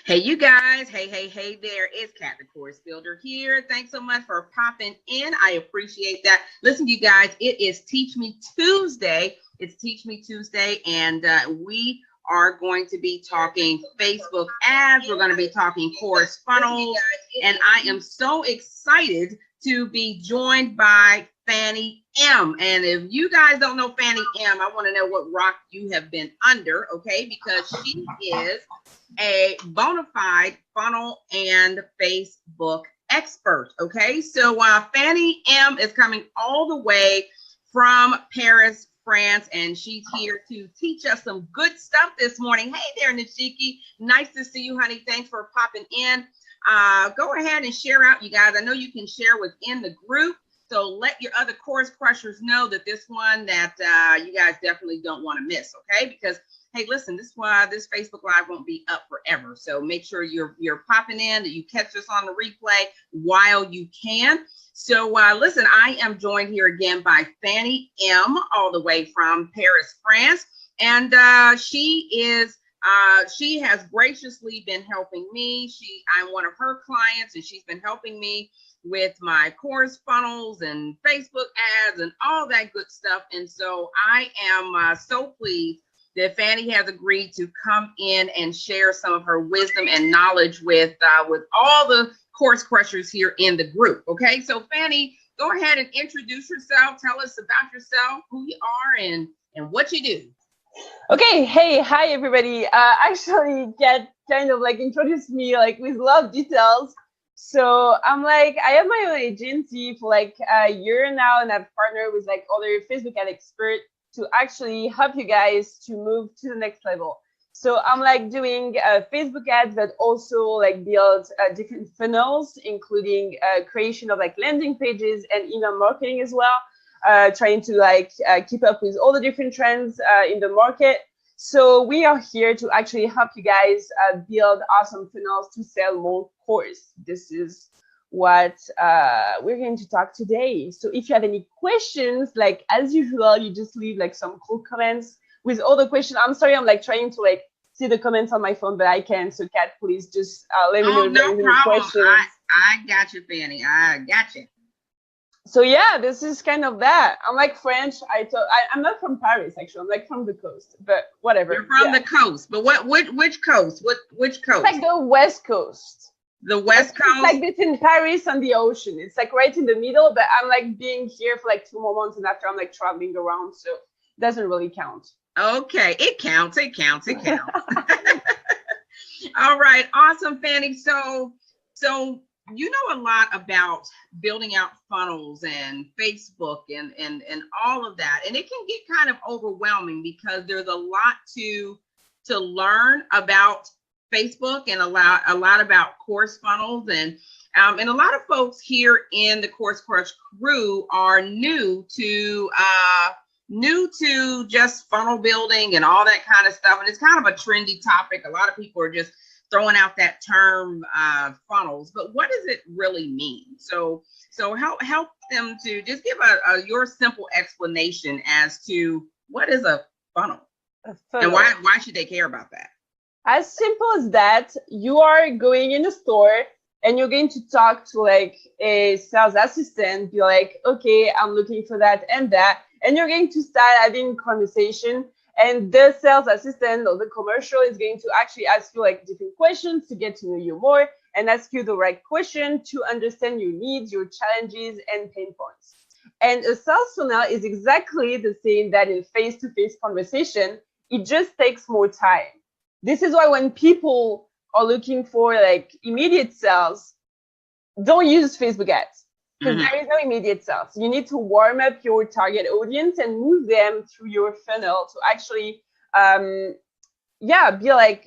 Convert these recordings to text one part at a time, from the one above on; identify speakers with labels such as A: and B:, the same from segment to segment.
A: Hey, you guys. Hey there. It's Kat, the course builder here. Thanks so much for popping in. I appreciate that. Listen, you guys, it is Teach Me Tuesday. It's Teach Me Tuesday, and we are going to be talking Facebook ads. We're going to be talking course funnels, and I am so excited to be joined by Fanny M. And if you guys don't know Fanny M, I want to know what rock you have been under, okay? Because she is a bona fide funnel and Facebook expert, okay? So Fanny M is coming all the way from Paris, France, and she's here to teach us some good stuff this morning. Hey there, Nishiki. Nice to see you, honey. Thanks for popping in. Go ahead and share out, you guys. I know you can share within the group. So let your other course crushers know that this one that you guys definitely don't want to miss, okay? Because hey, listen, this Facebook Live won't be up forever. So make sure you're popping in, that you catch us on the replay while you can. So listen, I am joined here again by Fanny M, all the way from Paris, France, and she has graciously been helping me. I'm one of her clients, and she's been helping me with my course funnels and Facebook ads and all that good stuff. And so I am so pleased that Fanny has agreed to come in and share some of her wisdom and knowledge with all the course crushers here in the group. Okay, so Fanny, go ahead and introduce yourself. Tell us about yourself, who you are, and what you do.
B: Okay, hi everybody. Actually, Kat kind of like introduced me like with a lot of details. So I'm like, I have my own agency for like a year now, and I've partnered with like other Facebook ad experts to actually help you guys to move to the next level. So I'm like doing Facebook ads, but also like build different funnels, including creation of like landing pages and email marketing as well. Trying to like keep up with all the different trends in the market. So we are here to actually help you guys build awesome funnels to sell more course. This is what we're going to talk today. So if you have any questions, like as usual, you just leave like some cool comments with all the questions. I'm sorry, I'm like trying to like see the comments on my phone, but I can't. So Kat, please just let me know if
A: no
B: any
A: problem.
B: questions.
A: I got you, Fanny. I got you.
B: So yeah, this is kind of that. I'm like French. I'm not from Paris actually. I'm like from the coast, but whatever.
A: You're from the coast, but which coast? Which coast?
B: It's like the West Coast.
A: The West Coast.
B: It's like between Paris and the ocean. It's like right in the middle. But I'm like being here for like 2 more months, and after I'm like traveling around, so it doesn't really count.
A: Okay, it counts. It counts. It counts. All right, awesome, Fanny. So you know a lot about building out funnels and Facebook and all of that, and it can get kind of overwhelming because there's a lot to learn about Facebook and a lot about course funnels, and a lot of folks here in the Course Crush crew are new to just funnel building and all that kind of stuff, and it's kind of a trendy topic. A lot of people are just throwing out that term funnels, but what does it really mean? So help them to just give your simple explanation as to what is a funnel, and why should they care about that?
B: As simple as that. You are going in a store and you're going to talk to like a sales assistant, be like, okay, I'm looking for that and that, and you're going to start having conversation. And the sales assistant or the commercial is going to actually ask you like different questions to get to know you more and ask you the right question to understand your needs, your challenges, and pain points. And a sales funnel is exactly the same that in face-to-face conversation. It just takes more time. This is why when people are looking for like immediate sales, don't use Facebook ads. Because there is no immediate sales. You need to warm up your target audience and move them through your funnel to actually, be like,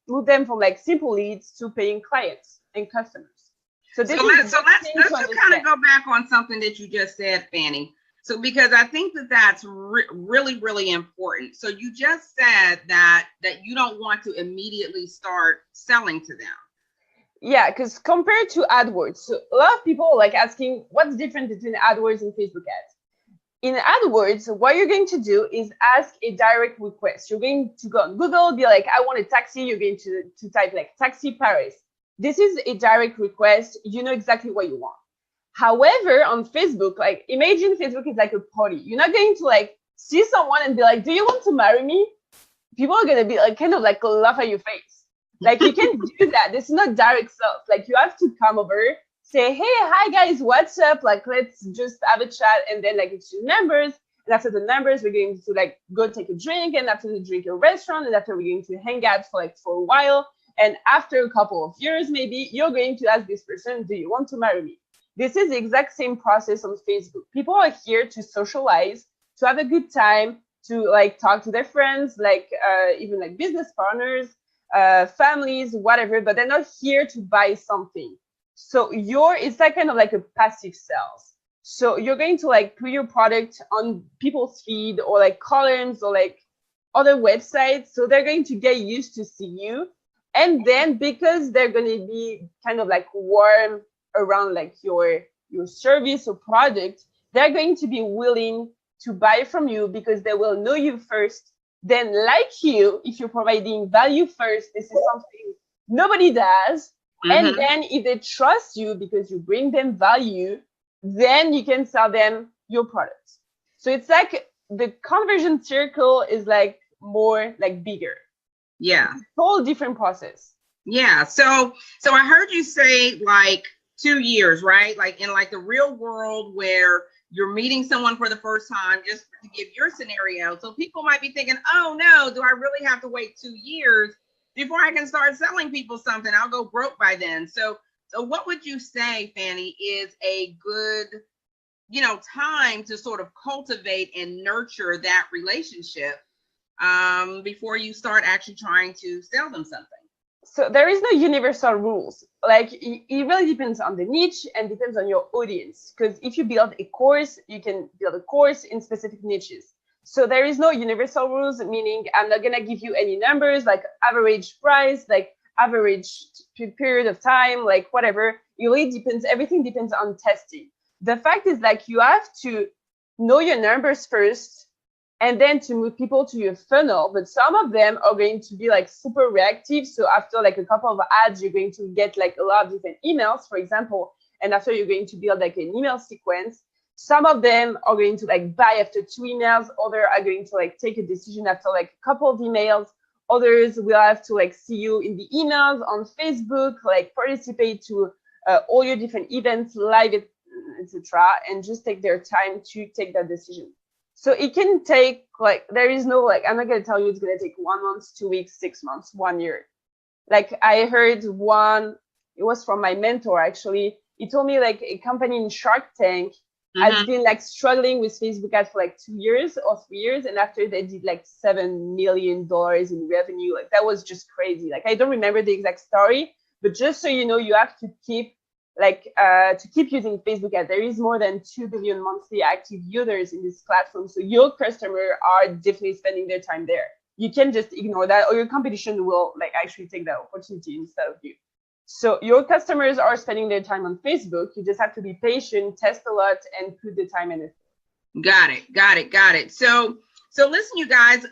B: move them from like simple leads to paying clients and customers. So let's just
A: kind of go back on something that you just said, Fanny. So because I think that's really, really important. So you just said that you don't want to immediately start selling to them.
B: Yeah, because compared to AdWords, so a lot of people are like asking what's different between AdWords and Facebook ads. In AdWords, what you're going to do is ask a direct request. You're going to go on Google, be like, I want a taxi. You're going to type like taxi Paris. This is a direct request. You know exactly what you want. However, on Facebook, like imagine Facebook is like a party. You're not going to like see someone and be like, do you want to marry me? People are going to be like kind of like laugh at your face. Like you can't do that. This is not direct sales. Like you have to come over, say, hey, hi guys, what's up? Like let's just have a chat, and then like exchange numbers. And after the numbers, we're going to like go take a drink, and after the drink, a restaurant, and after we're going to hang out for a while. And after a couple of years, maybe you're going to ask this person, do you want to marry me? This is the exact same process on Facebook. People are here to socialize, to have a good time, to like talk to their friends, like even like business partners, families, whatever, but they're not here to buy something. So it's like kind of like a passive sales. So you're going to like put your product on people's feed or like columns or like other websites. So they're going to get used to see you. And then because they're going to be kind of like warm around like your service or product, they're going to be willing to buy from you because they will know you first, then like you if you're providing value first. This is something nobody does. And then if they trust you because you bring them value, then you can sell them your products. So it's like the conversion circle is like more like bigger.
A: Yeah.
B: It's a whole different process.
A: Yeah. So I heard you say like 2 years, right? Like in like the real world where you're meeting someone for the first time, just to give your scenario. So people might be thinking, oh no, do I really have to wait 2 years before I can start selling people something? I'll go broke by then. So what would you say, Fanny, is a good, time to sort of cultivate and nurture that relationship before you start actually trying to sell them something?
B: So there is no universal rules. Like it really depends on the niche and depends on your audience. Because if you build a course, you can build a course in specific niches. So there is no universal rules, meaning I'm not gonna give you any numbers like average price, like average period of time, like whatever. It really depends. Everything depends on testing. The fact is like you have to know your numbers first, and then to move people to your funnel. But some of them are going to be like super reactive. So after like a couple of ads, you're going to get like a lot of different emails, for example. And after you're going to build like an email sequence. Some of them are going to like buy after 2 emails. Others are going to like take a decision after like a couple of emails. Others will have to like see you in the emails on Facebook, like participate to all your different events, live, etc., and just take their time to take that decision. So it can take like, there is no like, I'm not going to tell you it's going to take 1 month, 2 weeks, 6 months, 1 year. Like I heard one, it was from my mentor actually. He told me like a company in Shark Tank has been like struggling with Facebook ads for like 2 years or 3 years. And after they did like $7 million in revenue, like that was just crazy. Like I don't remember the exact story, but just so you know, you have to keep using Facebook ads. There is more than 2 billion monthly active users in this platform. So your customers are definitely spending their time there. You can just ignore that, or your competition will like actually take that opportunity instead of you. So your customers are spending their time on Facebook. You just have to be patient, test a lot, and put the time in it.
A: Got it. So listen, you guys,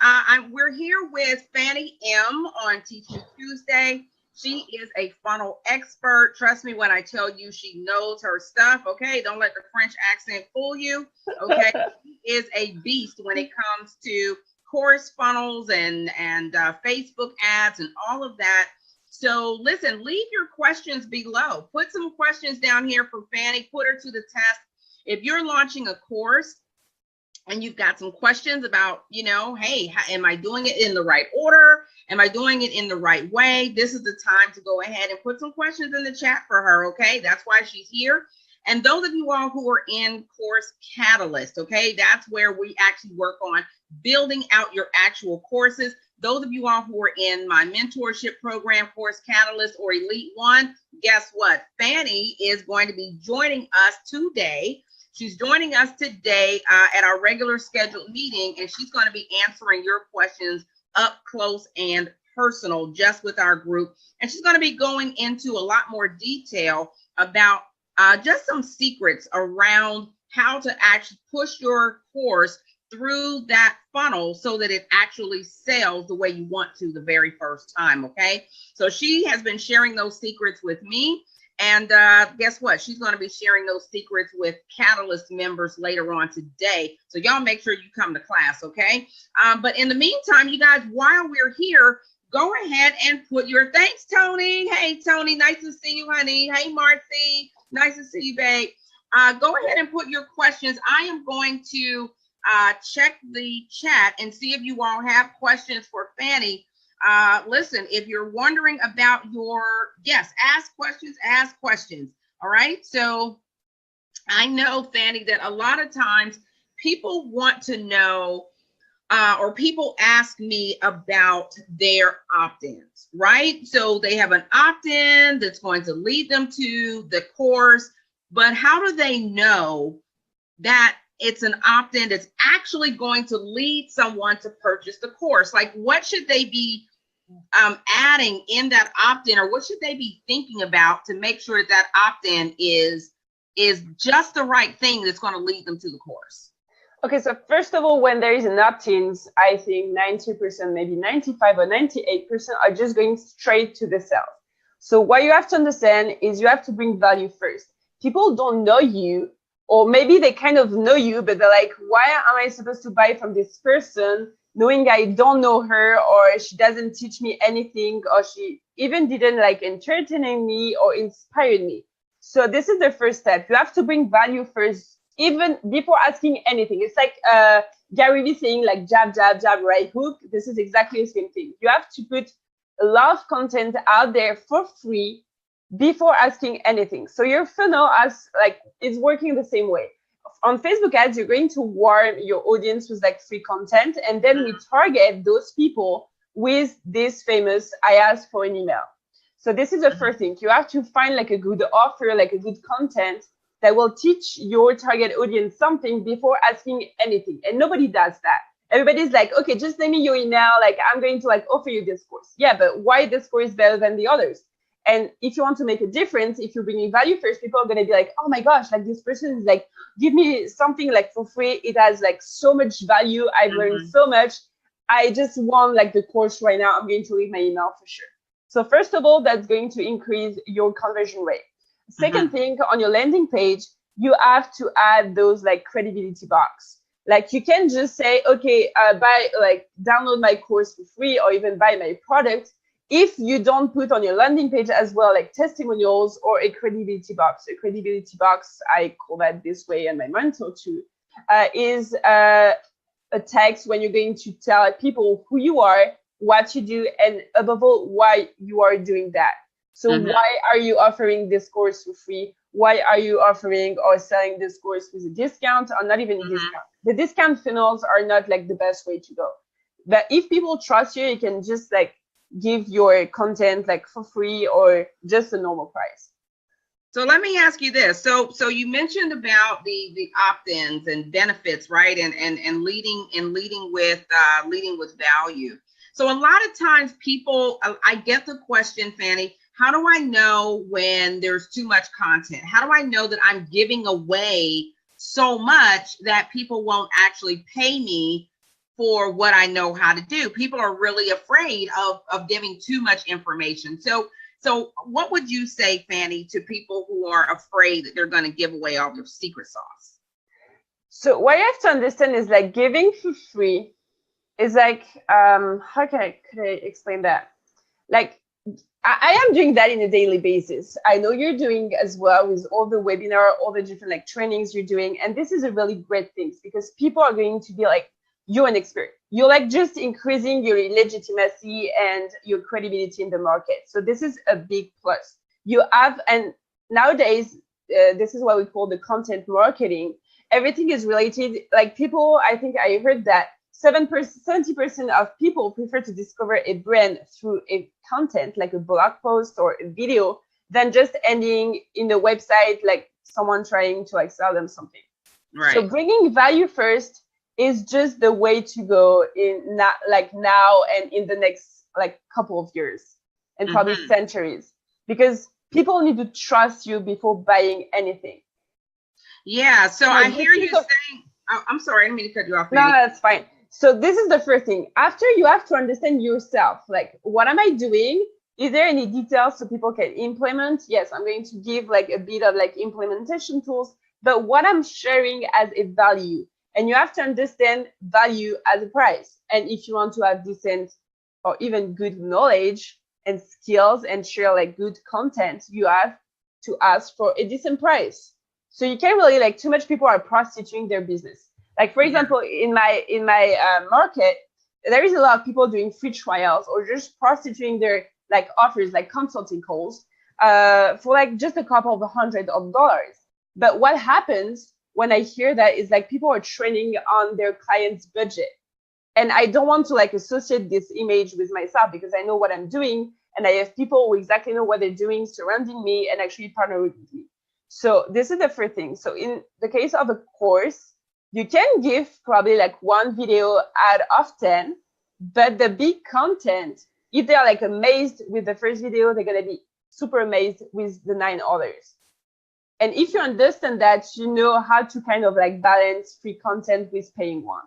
A: we're here with Fanny M on Teach Me Tuesday. She is a funnel expert. Trust me when I tell you she knows her stuff, okay? Don't let the French accent fool you, okay? She is a beast when it comes to course funnels and Facebook ads and all of that. So listen, leave your questions below. Put some questions down here for Fanny. Put her to the test. If you're launching a course and you've got some questions about, hey, am I doing it in the right order? Am I doing it in the right way? This is the time to go ahead and put some questions in the chat for her, okay? That's why she's here. And those of you all who are in Course Catalyst, okay, that's where we actually work on building out your actual courses. Those of you all who are in my mentorship program, Course Catalyst or Elite One, guess what? Fanny is going to be joining us today. She's joining us today at our regular scheduled meeting, and she's going to be answering your questions up close and personal just with our group. And she's going to be going into a lot more detail about just some secrets around how to actually push your course through that funnel so that it actually sells the way you want to the very first time. Okay. So she has been sharing those secrets with me. And guess what? She's going to be sharing those secrets with Catalyst members later on today. So y'all make sure you come to class, okay? But in the meantime, you guys, while we're here, go ahead and put your thanks, Tony. Hey, Tony, nice to see you, honey. Hey, Marcy, nice to see you, babe. Go ahead and put your questions. I am going to check the chat and see if you all have questions for Fanny. Listen, if you're wondering about yes, ask questions. All right. So I know, Fanny, that a lot of times people want to know, or people ask me about their opt-ins, right? So they have an opt-in that's going to lead them to the course, but how do they know that it's an opt-in that's actually going to lead someone to purchase the course? Like, what should they be adding in that opt-in, or what should they be thinking about to make sure that opt-in is just the right thing that's going to lead them to the course?
B: Okay, so first of all, when there is an opt-ins, I think 90%, maybe 95 or 98% are just going straight to the sales. So what you have to understand is you have to bring value first. People don't know you, or maybe they kind of know you, but they're like, why am I supposed to buy from this person knowing I don't know her, or she doesn't teach me anything, or she even didn't like entertaining me or inspired me? So this is the first step. You have to bring value first, even before asking anything. It's like Gary Vee saying like jab, jab, jab, right hook. This is exactly the same thing. You have to put a lot of content out there for free before asking anything. So your funnel is working the same way. On Facebook ads, you're going to warm your audience with like free content, and then we target those people with this famous I asked for an email. So this is the first thing. You have to find like a good offer, like a good content that will teach your target audience something before asking anything. And nobody does that. Everybody's like, okay, just send me your email. Like, I'm going to like offer you this course. Yeah, but why this course is better than the others? And if you want to make a difference, if you're bringing value first, people are going to be like, oh my gosh, like this person is like, give me something like for free. It has like so much value. I've learned so much. I just want like the course right now. I'm going to leave my email for sure. So first of all, that's going to increase your conversion rate. Second thing, on your landing page, you have to add those like credibility box. Like you can just say, okay, download my course for free, or even buy my product. If you don't put on your landing page as well, like testimonials or a credibility box. A credibility box, I call that this way, and my mentor too, is a text when you're going to tell people who you are, what you do, and above all, why you are doing that. So why are you offering this course for free? Why are you offering or selling this course with a discount, or not even a discount? The discount funnels are not like the best way to go. But if people trust you, you can just like give your content like for free or just a normal price.
A: So let me ask you this. So you mentioned about the opt-ins and benefits, right? And leading with value. So a lot of times people, I get the question, Fanny, how do I know when there's too much content? How do I know that I'm giving away so much that people won't actually pay me for what I know how to do? People are really afraid of giving too much information. So what would you say, Fanny, to people who are afraid that they're going to give away all their secret sauce?
B: So what you have to understand is like giving for free is like, how could I explain that? Like, I am doing that in a daily basis. I know you're doing as well with all the webinar, all the different like trainings you're doing. And this is a really great thing because people are going to be like, you're an expert. You're like just increasing your legitimacy and your credibility in the market. So this is a big plus. You have, and nowadays, this is what we call the content marketing. Everything is related. Like people, I think I heard that 70% of people prefer to discover a brand through a content, like a blog post or a video, than just ending in the website, like someone trying to like sell them something.
A: Right.
B: So bringing value first is just the way to go in now and in the next like couple of years and probably centuries, because people need to trust you before buying anything.
A: Yeah. So
B: So
A: I
B: this
A: hear
B: is
A: you
B: the
A: saying, I'm sorry, I didn't mean to cut you off,
B: No,
A: Fanny.
B: that's fine. So this is the first thing. After, you have to understand yourself. Like, what am I doing? Is there any details so people can implement? Yes, I'm going to give like a bit of like implementation tools, but what I'm sharing as a value. And you have to understand value as a price. And if you want to have decent or even good knowledge and skills and share like good content, you have to ask for a decent price. So you can't really, like, too much people are prostituting their business. Like, for
A: Yeah.
B: example, in my market, there is a lot of people doing free trials or just prostituting their like offers, like consulting calls, for like just a couple of $100s. But what happens when I hear that is like people are training on their client's budget, and I don't want to like associate this image with myself because I know what I'm doing, and I have people who exactly know what they're doing surrounding me and actually partner with me. So this is the first thing. So in the case of a course, you can give probably like one video out of 10, but the big content, if they're like amazed with the first video, they're going to be super amazed with the 9 others. And if you understand that, you know how to kind of like balance free content with paying one.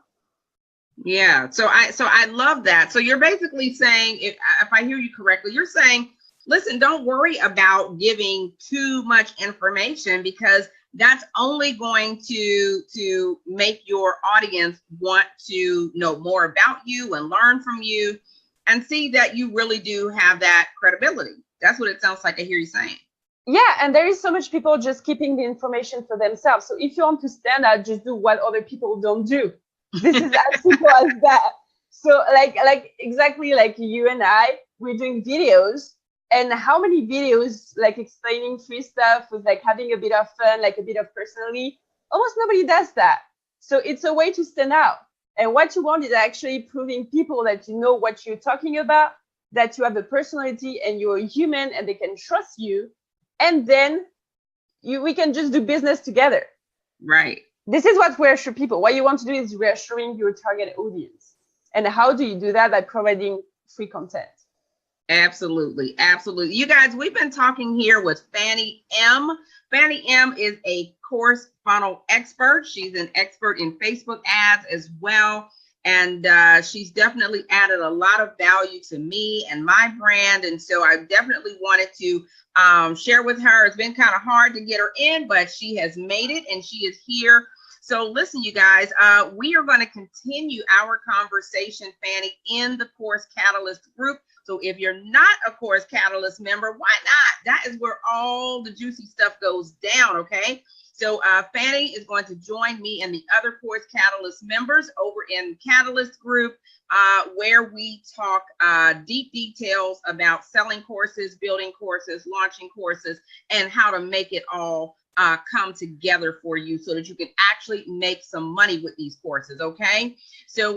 A: Yeah. So I love that. So you're basically saying, if I hear you correctly, you're saying, listen, don't worry about giving too much information, because that's only going to make your audience want to know more about you and learn from you and see that you really do have that credibility. That's what it sounds like I hear you saying.
B: Yeah, and there is so much people just keeping the information for themselves. So if you want to stand out, just do what other people don't do. This is as simple as that. So like exactly like you and I, we're doing videos, and how many videos like explaining free stuff with like having a bit of fun, like a bit of personality? Almost nobody does that. So it's a way to stand out. And what you want is actually proving people that you know what you're talking about, that you have a personality and you're a human and they can trust you. And then we can just do business together.
A: Right.
B: This is what reassure people. What you want to do is reassuring your target audience. And how do you do that? By providing free content.
A: Absolutely. Absolutely. You guys, we've been talking here with Fanny M. Fanny M is a course funnel expert. She's an expert in Facebook ads as well. And she's definitely added a lot of value to me and my brand. And so I definitely wanted to share with her. It's been kind of hard to get her in, but she has made it and she is here. So listen, you guys, we are going to continue our conversation, Fanny, in the Course Catalyst group. So if you're not a Course Catalyst member, why not? That is where all the juicy stuff goes down, okay? So Fanny is going to join me and the other Course Catalyst members over in Catalyst group, where we talk deep details about selling courses, building courses, launching courses, and how to make it all come together for you so that you can actually make some money with these courses, okay? So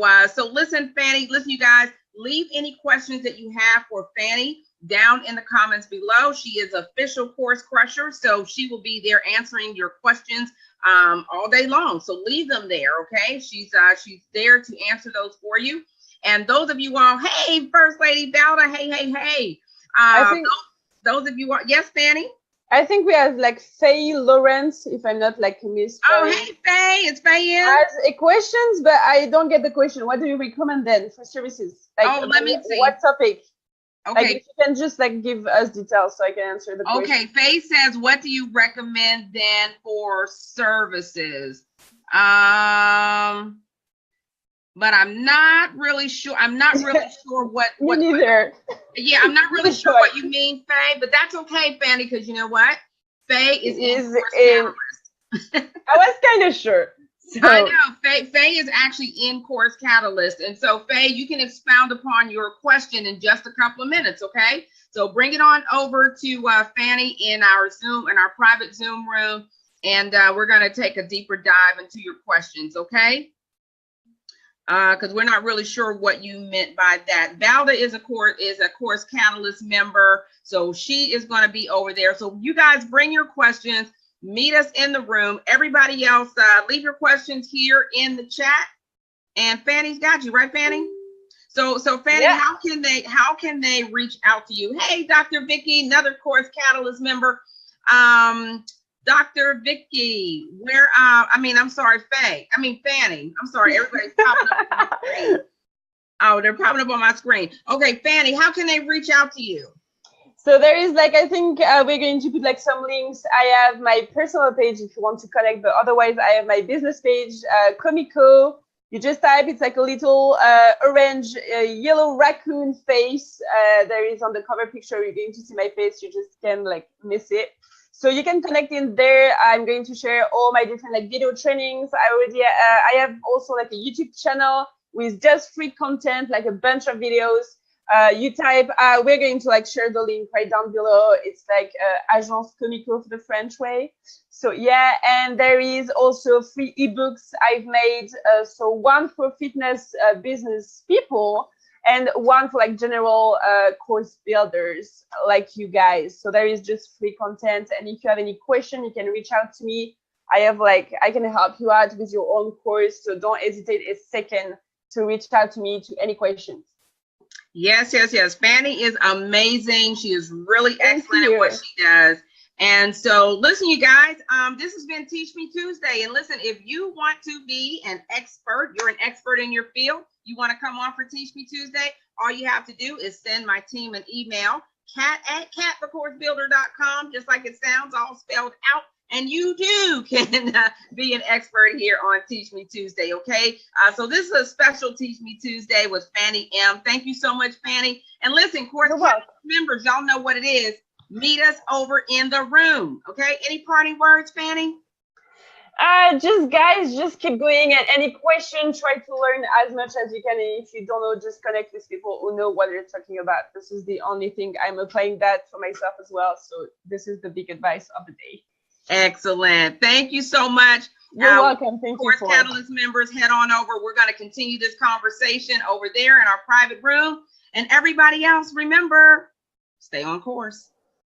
A: listen, Fanny, listen, you guys, leave any questions that you have for Fanny down in the comments below. She is official Course Crusher, so she will be there answering your questions all day long. So leave them there, okay? She's there to answer those for you. And those of you all, hey, First Lady Balda, hey.
B: I think
A: those of you all, yes, Fanny?
B: I think we have like Faye Lawrence, if I'm not like misspelling.
A: Oh, hey, Faye, it's Faye in.
B: Has a questions, but I don't get the question. What do you recommend then for services? Like,
A: let me see.
B: What topic?
A: Okay.
B: Like, if you can just like give us details so I can answer the question.
A: Okay, Faye says, what do you recommend then for services? But I'm not really sure. I'm not really sure what.
B: Me neither.
A: Yeah, I'm not really sure what you mean, Faye, but that's okay, Fanny, because you know what? Faye is in Course Catalyst.
B: I was kind of sure. So.
A: I know. Faye is actually in Course Catalyst. And so, Faye, you can expound upon your question in just a couple of minutes, okay? So bring it on over to Fanny in our Zoom, in our private Zoom room, and we're going to take a deeper dive into your questions, okay? Because we're not really sure what you meant by that. Valda is a Course Catalyst member, so she is going to be over there. So you guys bring your questions, meet us in the room. Everybody else, leave your questions here in the chat. And Fanny's got you, right, Fanny? So Fanny, yeah. How can they reach out to you? Hey, Dr. Vicky, another Course Catalyst member. Dr. Vicky, I'm sorry, Fanny. I'm sorry, everybody's popping up on my screen. Oh, they're popping up on my screen. Okay, Fanny, how can they reach out to you?
B: So there is like, I think we're going to put like some links. I have my personal page if you want to connect, but otherwise I have my business page, Comico. You just type, it's like a little orange, yellow raccoon face. There is on the cover picture, you're going to see my face. You just can't like miss it. So you can connect in there. I'm going to share all my different like video trainings. I have also like a YouTube channel with just free content, like a bunch of videos. You type, we're going to like share the link right down below. It's like Agence Comico for the French way. So yeah, and there is also free ebooks I've made. So one for fitness business people and one for like general course builders like you guys. So there is just free content. And if you have any question, you can reach out to me. I can help you out with your own course. So don't hesitate a second to reach out to me to any questions.
A: Yes. Fanny is amazing. She is really excellent at what she does. And so listen, you guys, this has been Teach Me Tuesday. And listen, if you want to be an expert, you're an expert in your field, you want to come on for Teach Me Tuesday, all you have to do is send my team an email, cat@catforcoursebuilder.com, just like it sounds, all spelled out. And you too can be an expert here on Teach Me Tuesday, okay? So this is a special Teach Me Tuesday with Fanny M. Thank you so much, Fanny. And listen, course members, y'all know what it is. Meet us over in the room, okay? Any parting words, Fanny?
B: Just keep going. And any question, try to learn as much as you can. And if you don't know, just connect with people who know what you're talking about. This is the only thing. I'm applying that for myself as well. So this is the big advice of the day.
A: Excellent. Thank you so much.
B: You're welcome. Thank you.
A: Course Catalyst members, head on over. We're going to continue this conversation over there in our private room. And everybody else, remember, stay on course.